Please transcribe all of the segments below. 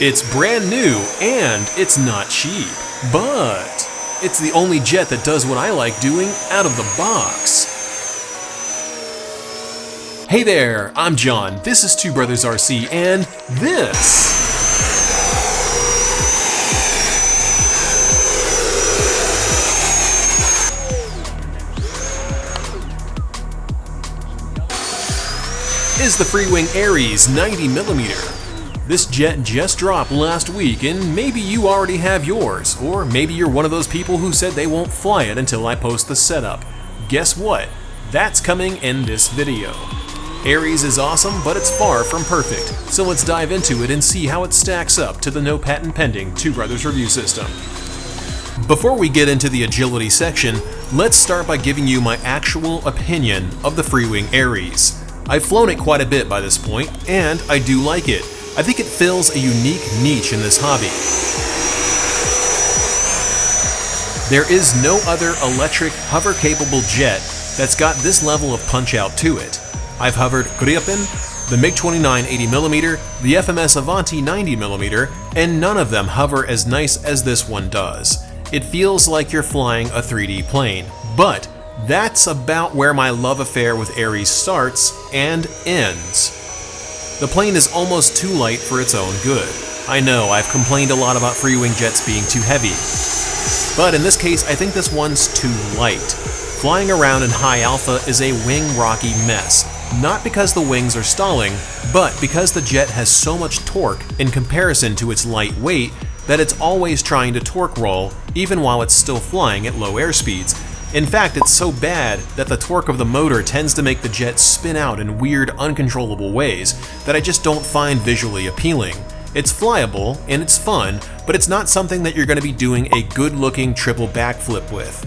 It's brand new and it's not cheap, but it's the only jet that does what I like doing out of the box. Hey there, I'm John, this is Two Brothers RC, and this is the Freewing Aries 90mm. This jet just dropped last week, and maybe you already have yours, or maybe you're one of those people who said they won't fly it until I post the setup. Guess what? That's coming in this video. Aries is awesome, but it's far from perfect, so let's dive into it and see how it stacks up to the no patent pending Two Brothers review system. Before we get into the agility section, let's start by giving you my actual opinion of the Freewing Aries. I've flown it quite a bit by this point, and I do like it. I think it fills a unique niche in this hobby. There is no other electric hover-capable jet that's got this level of punch-out to it. I've hovered Gripen, the MiG-29 80mm, the FMS Avanti 90mm, and none of them hover as nice as this one does. It feels like you're flying a 3D plane, but that's about where my love affair with Aries starts and ends. The plane is almost too light for its own good. I know, I've complained a lot about Freewing jets being too heavy, but in this case I think this one's too light. Flying around in high alpha is a wing rocky mess, not because the wings are stalling, but because the jet has so much torque in comparison to its light weight that it's always trying to torque roll even while it's still flying at low airspeeds. In fact, it's so bad that the torque of the motor tends to make the jet spin out in weird, uncontrollable ways that I just don't find visually appealing. It's flyable and it's fun, but it's not something that you're going to be doing a good-looking triple backflip with.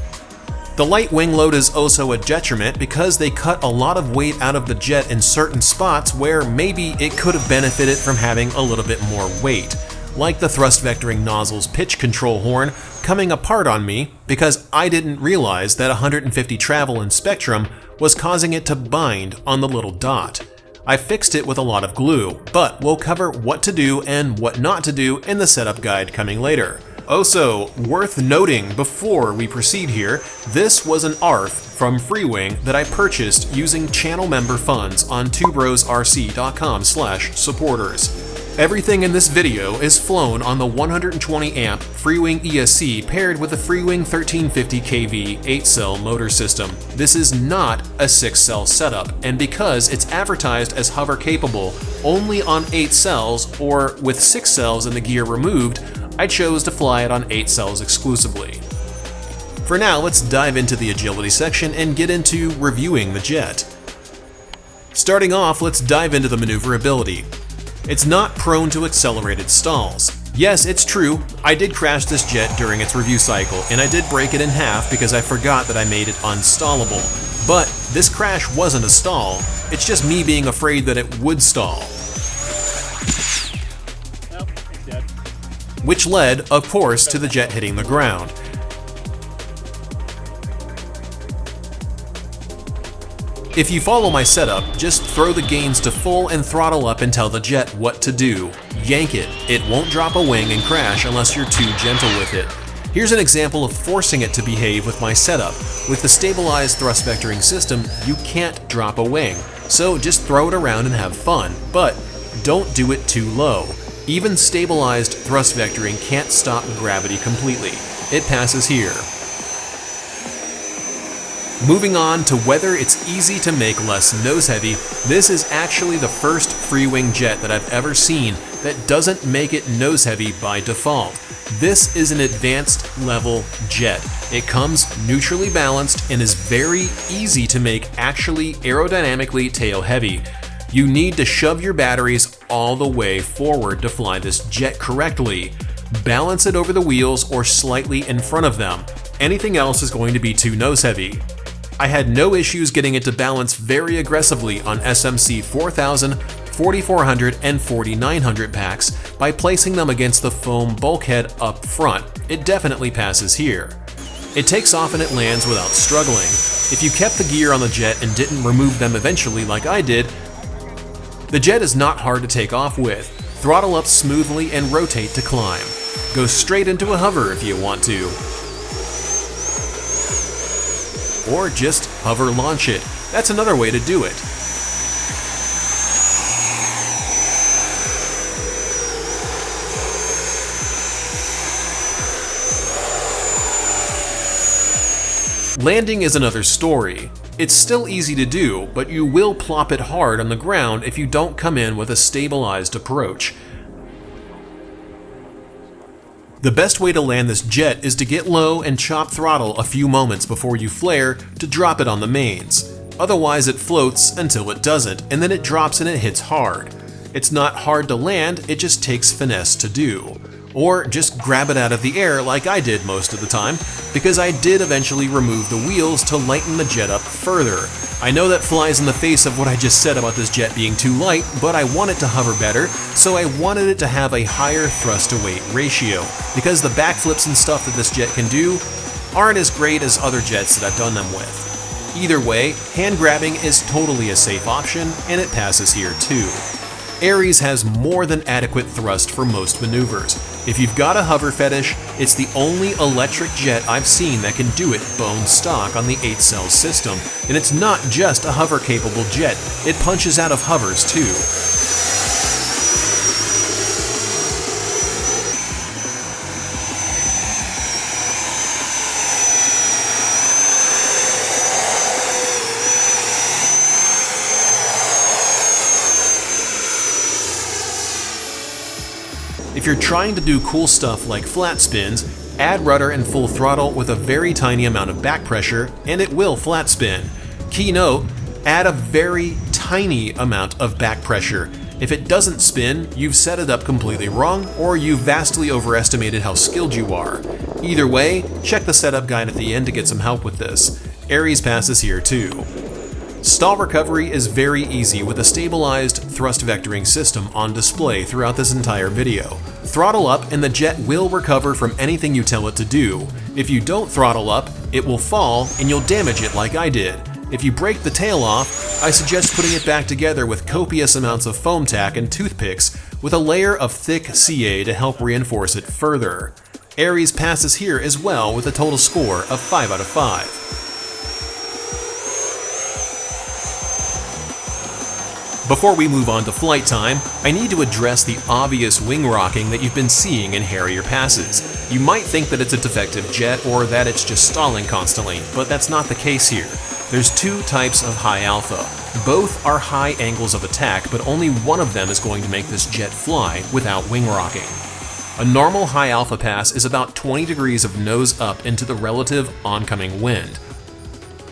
The light wing load is also a detriment because they cut a lot of weight out of the jet in certain spots where maybe it could have benefited from having a little bit more weight, like the thrust vectoring nozzle's pitch control horn coming apart on me because I didn't realize that 150 travel in spectrum was causing it to bind on the little dot. I fixed it with a lot of glue, but we'll cover what to do and what not to do in the setup guide coming later. Also, worth noting before we proceed here, this was an ARF from Freewing that I purchased using channel member funds on twobrosrc.com/supporters. Everything in this video is flown on the 120 amp Freewing ESC paired with a Freewing 1350 kV 8-cell motor system. This is not a 6-cell setup, and because it's advertised as hover capable only on 8 cells or with 6 cells and the gear removed, I chose to fly it on 8 cells exclusively. For now, let's dive into the agility section and get into reviewing the jet. Starting off, let's dive into the maneuverability. It's not prone to accelerated stalls. Yes, it's true, I did crash this jet during its review cycle, and I did break it in half because I forgot that I made it unstallable. But this crash wasn't a stall, it's just me being afraid that it would stall. Which led, of course, to the jet hitting the ground. If you follow my setup, just throw the gains to full and throttle up and tell the jet what to do. Yank it. It won't drop a wing and crash unless you're too gentle with it. Here's an example of forcing it to behave with my setup. With the stabilized thrust vectoring system, you can't drop a wing. So just throw it around and have fun, but don't do it too low. Even stabilized thrust vectoring can't stop gravity completely. It passes here. Moving on to whether it's easy to make less nose heavy, this is actually the first Freewing jet that I've ever seen that doesn't make it nose heavy by default. This is an advanced level jet. It comes neutrally balanced and is very easy to make actually aerodynamically tail heavy. You need to shove your batteries all the way forward to fly this jet correctly. Balance it over the wheels or slightly in front of them. Anything else is going to be too nose heavy. I had no issues getting it to balance very aggressively on SMC 4000, 4400, and 4900 packs by placing them against the foam bulkhead up front. It definitely passes here. It takes off and it lands without struggling. If you kept the gear on the jet and didn't remove them eventually like I did, the jet is not hard to take off with. Throttle up smoothly and rotate to climb. Go straight into a hover if you want to. Or just hover launch it. That's another way to do it. Landing is another story. It's still easy to do, but you will plop it hard on the ground if you don't come in with a stabilized approach. The best way to land this jet is to get low and chop throttle a few moments before you flare to drop it on the mains. Otherwise it floats until it doesn't, and then it drops and it hits hard. It's not hard to land, it just takes finesse to do. Or just grab it out of the air like I did most of the time, because I did eventually remove the wheels to lighten the jet up further. I know that flies in the face of what I just said about this jet being too light, but I want it to hover better, so I wanted it to have a higher thrust to weight ratio, because the backflips and stuff that this jet can do aren't as great as other jets that I've done them with. Either way, hand grabbing is totally a safe option, and it passes here too. Ares has more than adequate thrust for most maneuvers. If you've got a hover fetish, it's the only electric jet I've seen that can do it bone stock on the 8-cell system. And it's not just a hover-capable jet, it punches out of hovers too. If you're trying to do cool stuff like flat spins, add rudder and full throttle with a very tiny amount of back pressure, and it will flat spin. Key note, add a very tiny amount of back pressure. If it doesn't spin, you've set it up completely wrong, or you've vastly overestimated how skilled you are. Either way, check the setup guide at the end to get some help with this. Ares passes here too. Stall recovery is very easy with a stabilized thrust vectoring system on display throughout this entire video. Throttle up and the jet will recover from anything you tell it to do. If you don't throttle up, it will fall and you'll damage it like I did. If you break the tail off, I suggest putting it back together with copious amounts of foam tack and toothpicks with a layer of thick CA to help reinforce it further. Ares passes here as well with a total score of 5 out of 5. Before we move on to flight time, I need to address the obvious wing rocking that you've been seeing in Harrier passes. You might think that it's a defective jet or that it's just stalling constantly, but that's not the case here. There's two types of high alpha. Both are high angles of attack, but only one of them is going to make this jet fly without wing rocking. A normal high alpha pass is about 20 degrees of nose up into the relative oncoming wind.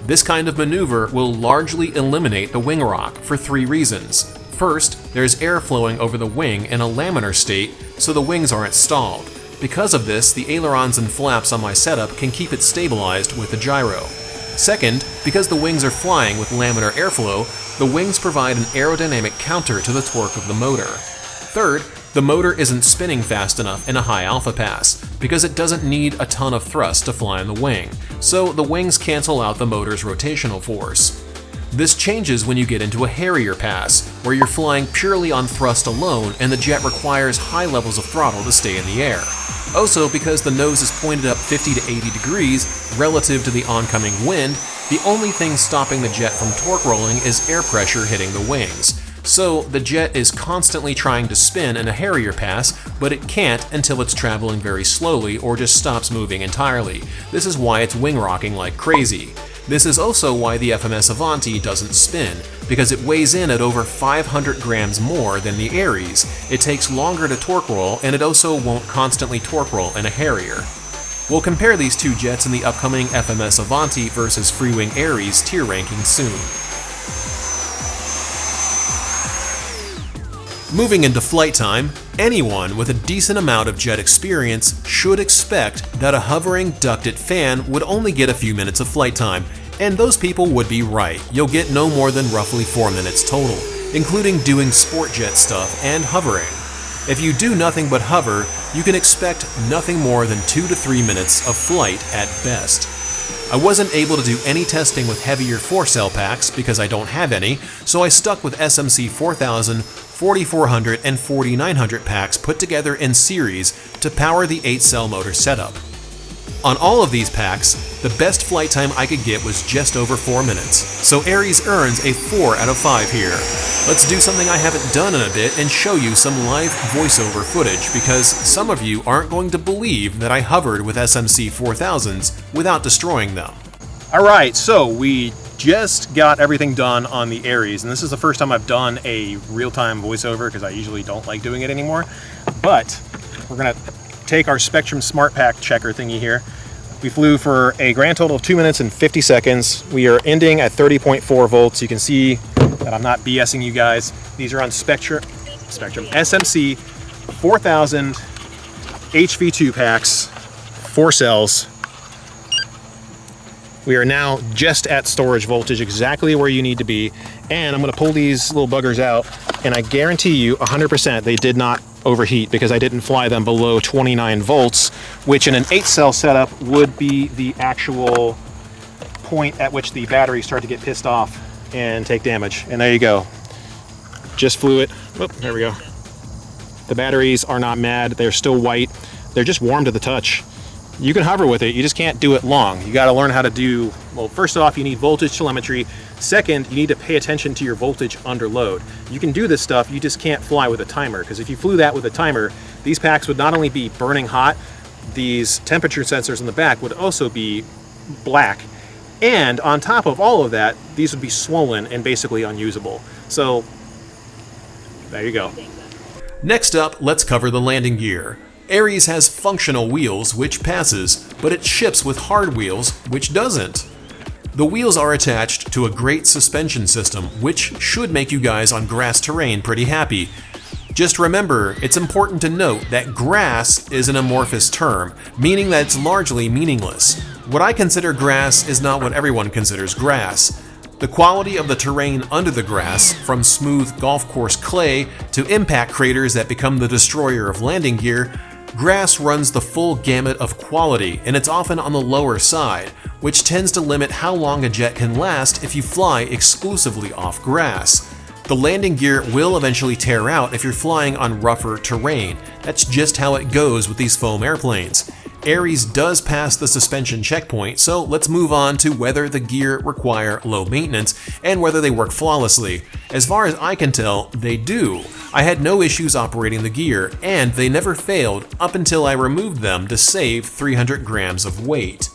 This kind of maneuver will largely eliminate the wing rock for 3 reasons. First, there's air flowing over the wing in a laminar state, so the wings aren't stalled. Because of this, the ailerons and flaps on my setup can keep it stabilized with the gyro. Second, because the wings are flying with laminar airflow, the wings provide an aerodynamic counter to the torque of the motor. Third, the motor isn't spinning fast enough in a high alpha pass, because it doesn't need a ton of thrust to fly on the wing, so the wings cancel out the motor's rotational force. This changes when you get into a Harrier pass, where you're flying purely on thrust alone and the jet requires high levels of throttle to stay in the air. Also, because the nose is pointed up 50 to 80 degrees relative to the oncoming wind, the only thing stopping the jet from torque rolling is air pressure hitting the wings. So the jet is constantly trying to spin in a Harrier pass, but it can't until it's traveling very slowly or just stops moving entirely. This is why it's wing rocking like crazy. This is also why the FMS Avanti doesn't spin, because it weighs in at over 500 grams more than the Ares. It takes longer to torque roll, and it also won't constantly torque roll in a Harrier. We'll compare these two jets in the upcoming FMS Avanti versus Freewing Ares tier ranking soon. Moving into flight time, anyone with a decent amount of jet experience should expect that a hovering ducted fan would only get a few minutes of flight time, and those people would be right. You'll get no more than roughly 4 minutes total, including doing sport jet stuff and hovering. If you do nothing but hover, you can expect nothing more than 2 to 3 minutes of flight at best. I wasn't able to do any testing with heavier 4-cell packs because I don't have any, so I stuck with SMC 4000 4400, and 4900 packs put together in series to power the 8-cell motor setup. On all of these packs, the best flight time I could get was just over 4 minutes, so Aries earns a 4 out of 5 here. Let's do something I haven't done in a bit and show you some live voiceover footage, because some of you aren't going to believe that I hovered with SMC 4000s without destroying them. Alright, so we just got everything done on the Aries, and this is the first time I've done a real-time voiceover because I usually don't like doing it anymore, but we're going to take our Spectrum Smart Pack checker thingy here. We flew for a grand total of 2 minutes and 50 seconds. We are ending at 30.4 volts. You can see that I'm not BSing you guys. These are on Spectrum SMC 4000 HV2 packs, 4 cells. We are now just at storage voltage, exactly where you need to be. And I'm going to pull these little buggers out, and I guarantee you 100% they did not overheat because I didn't fly them below 29 volts, which in an 8-cell setup would be the actual point at which the batteries start to get pissed off and take damage. And there you go. Just flew it. Oop, there we go. The batteries are not mad. They're still white. They're just warm to the touch. You can hover with it, you just can't do it long. You got to learn how to do, well, first off, you need voltage telemetry. Second, you need to pay attention to your voltage under load. You can do this stuff, you just can't fly with a timer, because if you flew that with a timer, these packs would not only be burning hot, these temperature sensors in the back would also be black. And on top of all of that, these would be swollen and basically unusable. So, there you go. Next up, let's cover the landing gear. Aries has functional wheels, which passes, but it ships with hard wheels, which doesn't. The wheels are attached to a great suspension system, which should make you guys on grass terrain pretty happy. Just remember, it's important to note that grass is an amorphous term, meaning that it's largely meaningless. What I consider grass is not what everyone considers grass. The quality of the terrain under the grass, from smooth golf course clay to impact craters that become the destroyer of landing gear, grass runs the full gamut of quality, and it's often on the lower side, which tends to limit how long a jet can last if you fly exclusively off grass. The landing gear will eventually tear out if you're flying on rougher terrain. That's just how it goes with these foam airplanes. Aries does pass the suspension checkpoint, so let's move on to whether the gear require low maintenance and whether they work flawlessly. As far as I can tell, they do. I had no issues operating the gear, and they never failed up until I removed them to save 300 grams of weight.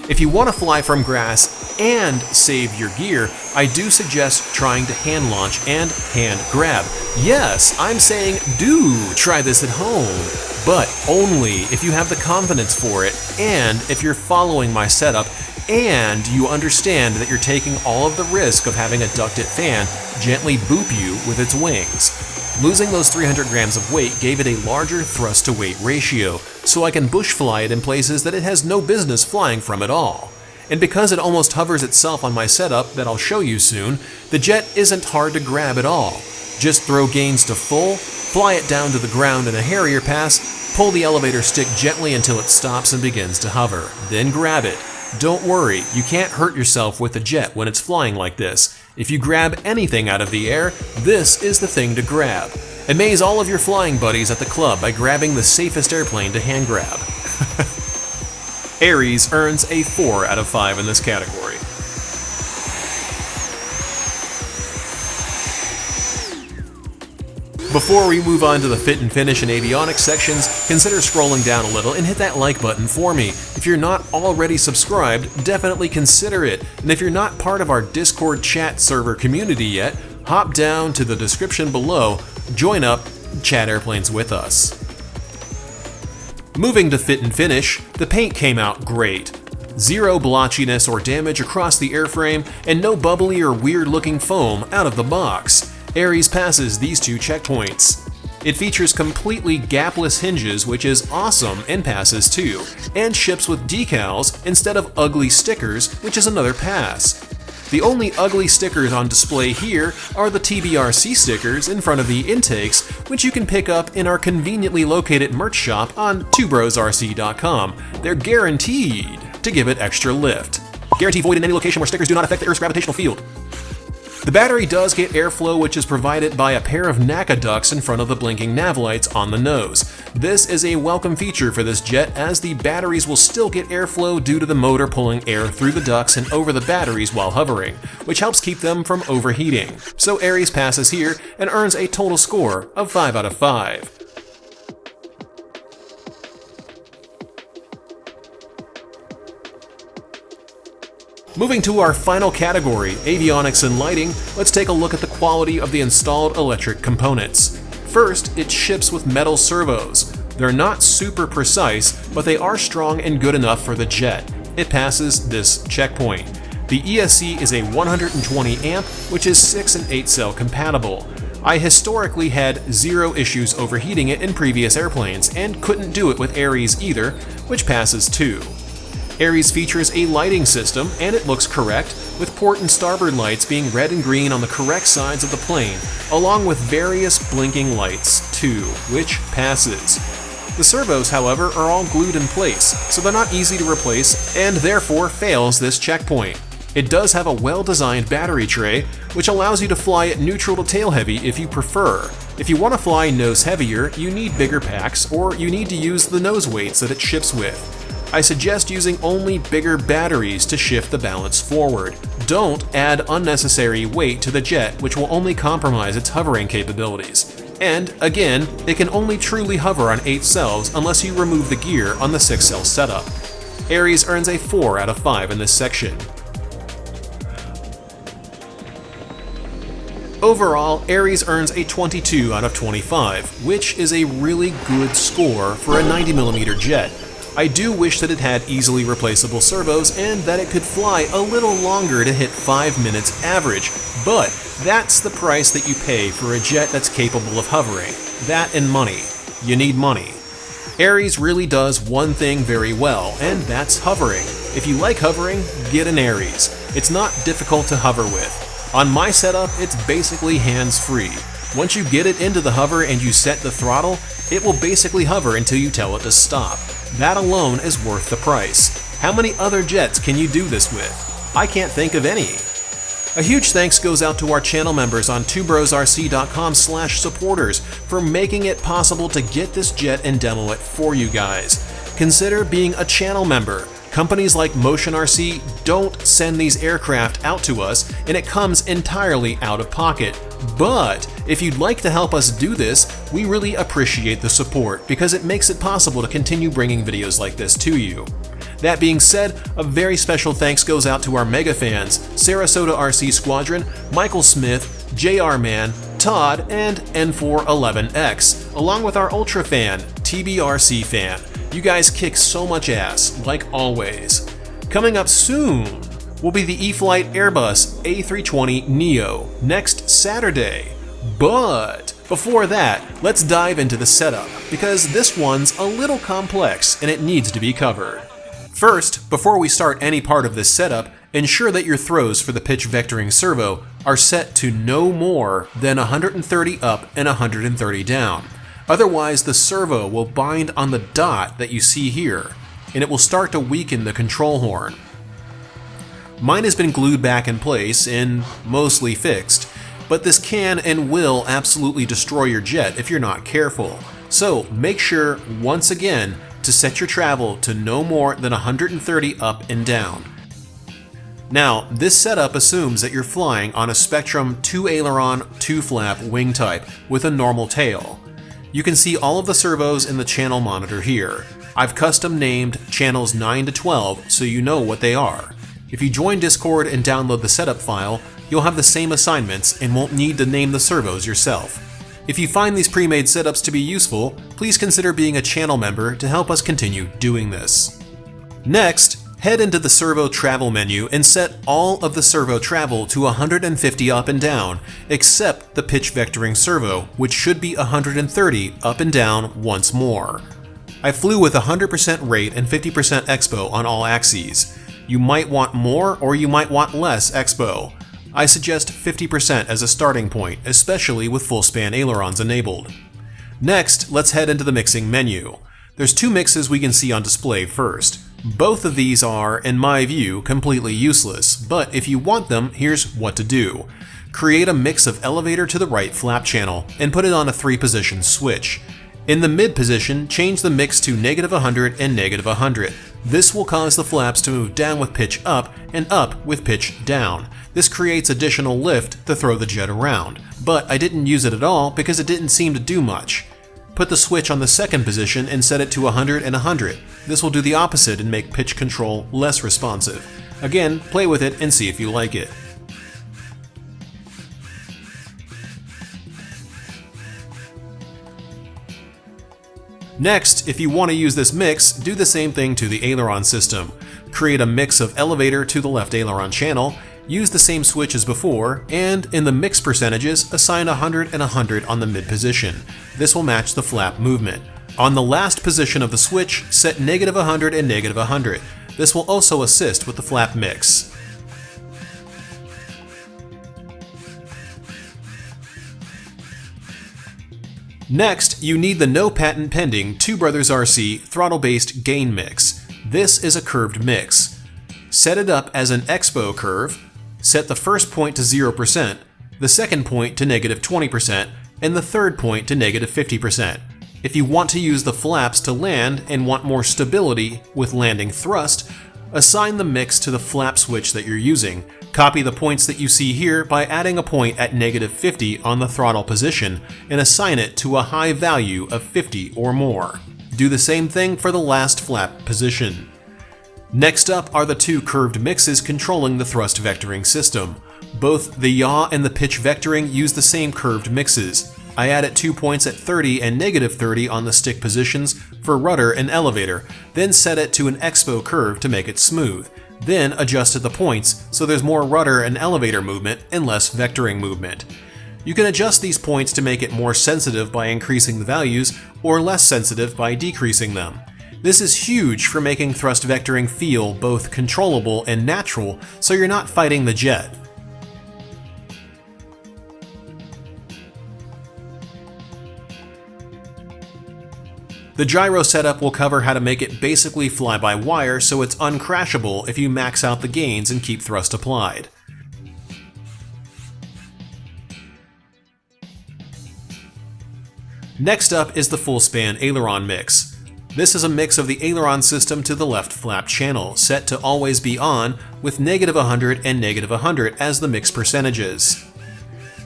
If you want to fly from grass and save your gear, I do suggest trying to hand launch and hand grab. Yes, I'm saying do try this at home, but only if you have the confidence for it, and if you're following my setup, and you understand that you're taking all of the risk of having a ducted fan gently boop you with its wings. Losing those 300 grams of weight gave it a larger thrust-to-weight ratio, so I can bush fly it in places that it has no business flying from at all. And because it almost hovers itself on my setup that I'll show you soon, the jet isn't hard to grab at all. Just throw gains to full, fly it down to the ground in a Harrier pass, pull the elevator stick gently until it stops and begins to hover, then grab it. Don't worry, you can't hurt yourself with the jet when it's flying like this. If you grab anything out of the air, this is the thing to grab. Amaze all of your flying buddies at the club by grabbing the safest airplane to hand grab. Aries earns a 4 out of 5 in this category. Before we move on to the fit and finish and avionics sections, consider scrolling down a little and hit that like button for me. If you're not already subscribed, definitely consider it. And if you're not part of our Discord chat server community yet, hop down to the description below, join up, chat airplanes with us. Moving to fit and finish, the paint came out great. Zero blotchiness or damage across the airframe, and no bubbly or weird looking foam out of the box. Aries passes these two checkpoints. It features completely gapless hinges, which is awesome, and passes too, and ships with decals instead of ugly stickers, which is another pass. The only ugly stickers on display here are the TBRC stickers in front of the intakes, which you can pick up in our conveniently located merch shop on twobrosrc.com. They're guaranteed to give it extra lift. Guarantee void in any location where stickers do not affect the Earth's gravitational field. The battery does get airflow, which is provided by a pair of NACA ducts in front of the blinking nav lights on the nose. This is a welcome feature for this jet, as the batteries will still get airflow due to the motor pulling air through the ducts and over the batteries while hovering, which helps keep them from overheating. So Aries passes here and earns a total score of 5 out of 5. Moving to our final category, avionics and lighting, let's take a look at the quality of the installed electric components. First, it ships with metal servos. They're not super precise, but they are strong and good enough for the jet. It passes this checkpoint. The ESC is a 120 amp, which is 6 and 8 cell compatible. I historically had zero issues overheating it in previous airplanes, and couldn't do it with Aries either, which passes too. Aries features a lighting system, and it looks correct, with port and starboard lights being red and green on the correct sides of the plane, along with various blinking lights too, which passes. The servos, however, are all glued in place, so they're not easy to replace, and therefore fails this checkpoint. It does have a well-designed battery tray, which allows you to fly it neutral to tail heavy if you prefer. If you want to fly nose heavier, you need bigger packs, or you need to use the nose weights that it ships with. I suggest using only bigger batteries to shift the balance forward. Don't add unnecessary weight to the jet, which will only compromise its hovering capabilities. And, again, it can only truly hover on 8 cells unless you remove the gear on the 6-cell setup. Aries earns a 4 out of 5 in this section. Overall, Aries earns a 22 out of 25, which is a really good score for a 90mm jet. I do wish that it had easily replaceable servos and that it could fly a little longer to hit 5 minutes average, but that's the price that you pay for a jet that's capable of hovering. That and money. You need money. Aries really does one thing very well, and that's hovering. If you like hovering, get an Aries. It's not difficult to hover with. On my setup, it's basically hands-free. Once you get it into the hover and you set the throttle, it will basically hover until you tell it to stop. That alone is worth the price. How many other jets can you do this with? I can't think of any. A huge thanks goes out to our channel members on twobrosrc.com/supporters for making it possible to get this jet and demo it for you guys. Consider being a channel member. Companies like Motion RC don't send these aircraft out to us, and it comes entirely out of pocket. But if you'd like to help us do this, we really appreciate the support because it makes it possible to continue bringing videos like this to you. That being said, a very special thanks goes out to our mega fans, Sarasota RC Squadron, Michael Smith, JR Man, Todd, and N411X, along with our Ultra fan, TBRC fan. You guys kick so much ass, like always. Coming up soon will be the E-flite Airbus A320neo next Saturday. But before that, let's dive into the setup, because this one's a little complex and it needs to be covered. First, before we start any part of this setup, ensure that your throws for the pitch vectoring servo are set to no more than 130 up and 130 down. Otherwise, the servo will bind on the dot that you see here, and it will start to weaken the control horn. Mine has been glued back in place and mostly fixed, but this can and will absolutely destroy your jet if you're not careful. So make sure, once again, to set your travel to no more than 130 up and down. Now, this setup assumes that you're flying on a Spectrum 2 aileron, 2 flap wing type with a normal tail. You can see all of the servos in the channel monitor here. I've custom named channels 9 to 12 so you know what they are. If you join Discord and download the setup file, you'll have the same assignments and won't need to name the servos yourself. If you find these pre-made setups to be useful, please consider being a channel member to help us continue doing this. Next, head into the servo travel menu and set all of the servo travel to 150 up and down, except the pitch vectoring servo, which should be 130 up and down once more. I flew with 100% rate and 50% expo on all axes. You might want more or you might want less expo. I suggest 50% as a starting point, especially with full span ailerons enabled. Next, let's head into the mixing menu. There's two mixes we can see on display first. Both of these are, in my view, completely useless, but if you want them, here's what to do. create a mix of elevator to the right flap channel and put it on a 3-position switch. In the mid position, change the mix to -100 and -100. This will cause the flaps to move down with pitch up and up with pitch down. This creates additional lift to throw the jet around, but I didn't use it at all because it didn't seem to do much. Put the switch on the 2nd position and set it to 100 and 100. This will do the opposite and make pitch control less responsive. Again, play with it and see if you like it. Next, if you want to use this mix, do the same thing to the aileron system. Create a mix of elevator to the left aileron channel, use the same switch as before, and in the mix percentages, assign 100 and 100 on the mid position. This will match the flap movement. On the last position of the switch, set -100 and -100. This will also assist with the flap mix. Next, you need the no patent pending Two Brothers RC throttle-based gain mix. This is a curved mix. Set it up as an expo curve, set the first point to 0%, the second point to -20%, and the third point to -50%. If you want to use the flaps to land and want more stability with landing thrust, assign the mix to the flap switch that you're using. Copy the points that you see here by adding a point at -50 on the throttle position and assign it to a high value of 50 or more. Do the same thing for the last flap position. Next up are the two curved mixes controlling the thrust vectoring system. Both the yaw and the pitch vectoring use the same curved mixes. I added 2 points at 30 and -30 on the stick positions for rudder and elevator, then set it to an expo curve to make it smooth. Then adjusted the points so there's more rudder and elevator movement and less vectoring movement. You can adjust these points to make it more sensitive by increasing the values or less sensitive by decreasing them. This is huge for making thrust vectoring feel both controllable and natural so you're not fighting the jet. The gyro setup will cover how to make it basically fly-by-wire so it's uncrashable if you max out the gains and keep thrust applied. Next up is the full-span aileron mix. This is a mix of the aileron system to the left flap channel, set to always be on with -100 and -100 as the mix percentages.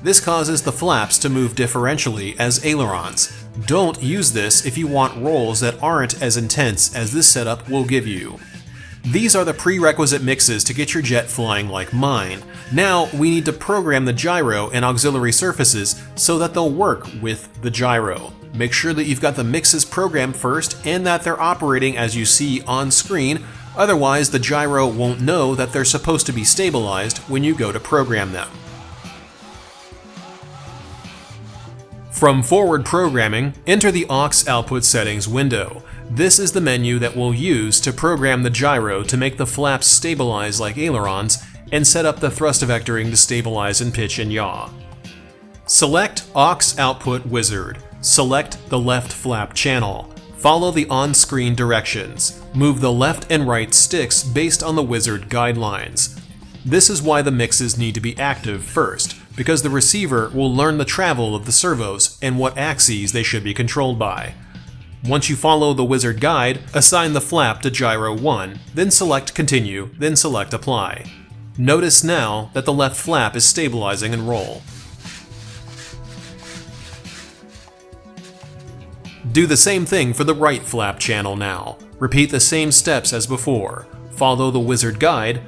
This causes the flaps to move differentially as ailerons. Don't use this if you want rolls that aren't as intense as this setup will give you. These are the prerequisite mixes to get your jet flying like mine. Now we need to program the gyro and auxiliary surfaces so that they'll work with the gyro. Make sure that you've got the mixes programmed first and that they're operating as you see on screen, otherwise the gyro won't know that they're supposed to be stabilized when you go to program them. From Forward Programming, enter the aux output settings window. This is the menu that we'll use to program the gyro to make the flaps stabilize like ailerons and set up the thrust vectoring to stabilize in pitch and yaw. Select aux output wizard. Select the left flap channel. Follow the on-screen directions. Move the left and right sticks based on the wizard guidelines. This is why the mixes need to be active first, because the receiver will learn the travel of the servos and what axes they should be controlled by. Once you follow the wizard guide, assign the flap to gyro 1, then select Continue, then select Apply. Notice now that the left flap is stabilizing and roll. Do the same thing for the right flap channel now. Repeat the same steps as before. Follow the wizard guide,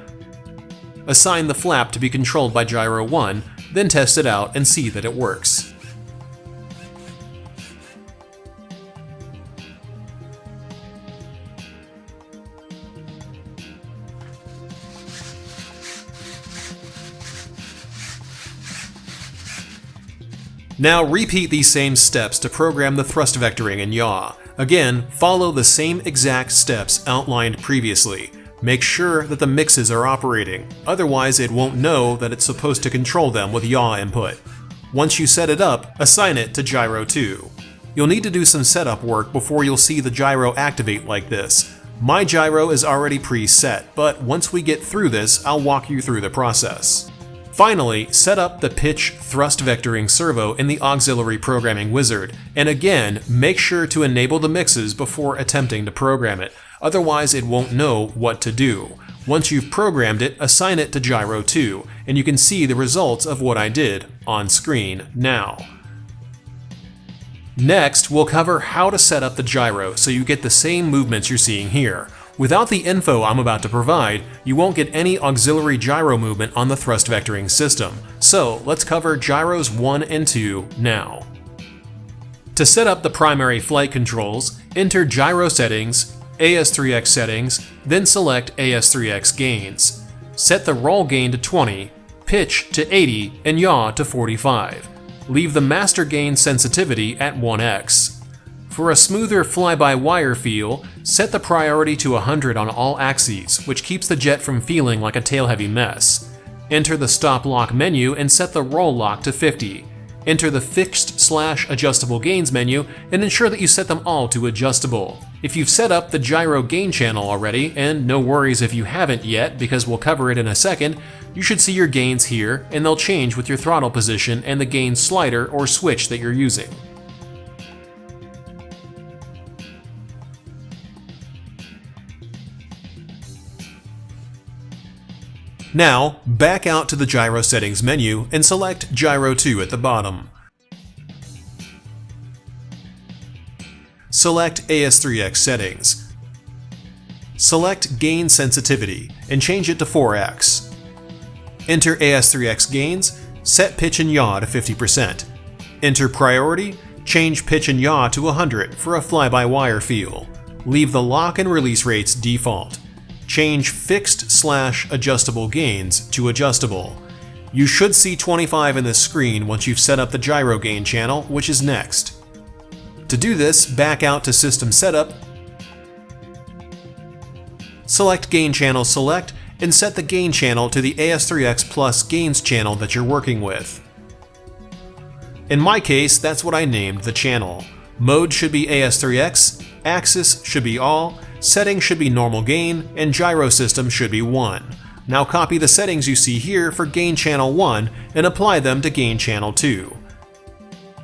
assign the flap to be controlled by gyro 1, then test it out and see that it works. Now repeat these same steps to program the thrust vectoring and yaw. Again, follow the same exact steps outlined previously. Make sure that the mixes are operating, otherwise it won't know that it's supposed to control them with yaw input. Once you set it up, assign it to gyro 2. You'll need to do some setup work before you'll see the gyro activate like this. My gyro is already preset, but once we get through this, I'll walk you through the process. Finally, set up the pitch thrust vectoring servo in the auxiliary programming wizard, and again, make sure to enable the mixes before attempting to program it, otherwise it won't know what to do. Once you've programmed it, assign it to gyro 2, and you can see the results of what I did on screen now. Next, we'll cover how to set up the gyro so you get the same movements you're seeing here. Without the info I'm about to provide, you won't get any auxiliary gyro movement on the thrust vectoring system. So let's cover gyros 1 and 2 now. To set up the primary flight controls, enter gyro settings, AS3X settings, then select AS3X gains. Set the roll gain to 20, pitch to 80, and yaw to 45. Leave the master gain sensitivity at 1x. For a smoother fly-by-wire feel, set the priority to 100 on all axes, which keeps the jet from feeling like a tail-heavy mess. Enter the stop lock menu and set the roll lock to 50. Enter the fixed/adjustable gains menu and ensure that you set them all to adjustable. If you've set up the gyro gain channel already, and no worries if you haven't yet because we'll cover it in a second, you should see your gains here, and they'll change with your throttle position and the gain slider or switch that you're using. Now, back out to the gyro settings menu and select gyro 2 at the bottom. Select AS3X settings. Select gain sensitivity and change it to 4x. Enter AS3X gains, set pitch and yaw to 50%. Enter priority, change pitch and yaw to 100 for a fly-by-wire feel. Leave the lock and release rates default. Change fixed/adjustable gains to adjustable. You should see 25 in this screen once you've set up the gyro gain channel, which is next. To do this, back out to System Setup, select Gain Channel Select, and set the gain channel to the AS3X Plus gains channel that you're working with. In my case, that's what I named the channel. Mode should be AS3X, axis should be all, settings should be normal gain, and gyro system should be 1. Now copy the settings you see here for gain channel 1 and apply them to gain channel 2.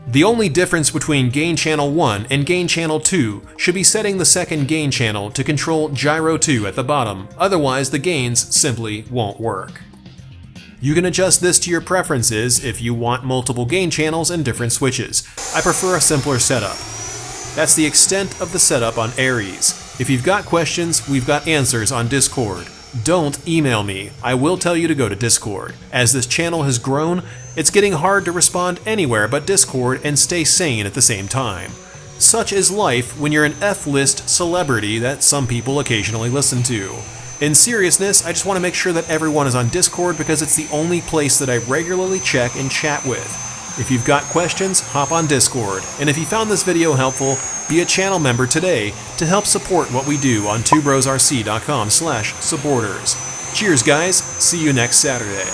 The only difference between gain channel 1 and gain channel 2 should be setting the second gain channel to control gyro 2 at the bottom, otherwise the gains simply won't work. You can adjust this to your preferences if you want multiple gain channels and different switches. I prefer a simpler setup. That's the extent of the setup on Aries. If you've got questions, we've got answers on Discord. Don't email me, I will tell you to go to Discord. As this channel has grown, it's getting hard to respond anywhere but Discord and stay sane at the same time. Such is life when you're an F-list celebrity that some people occasionally listen to. In seriousness, I just want to make sure that everyone is on Discord because it's the only place that I regularly check and chat with. If you've got questions, hop on Discord, and if you found this video helpful, be a channel member today to help support what we do on twobrosrc.com/supporters. Cheers guys, see you next Saturday.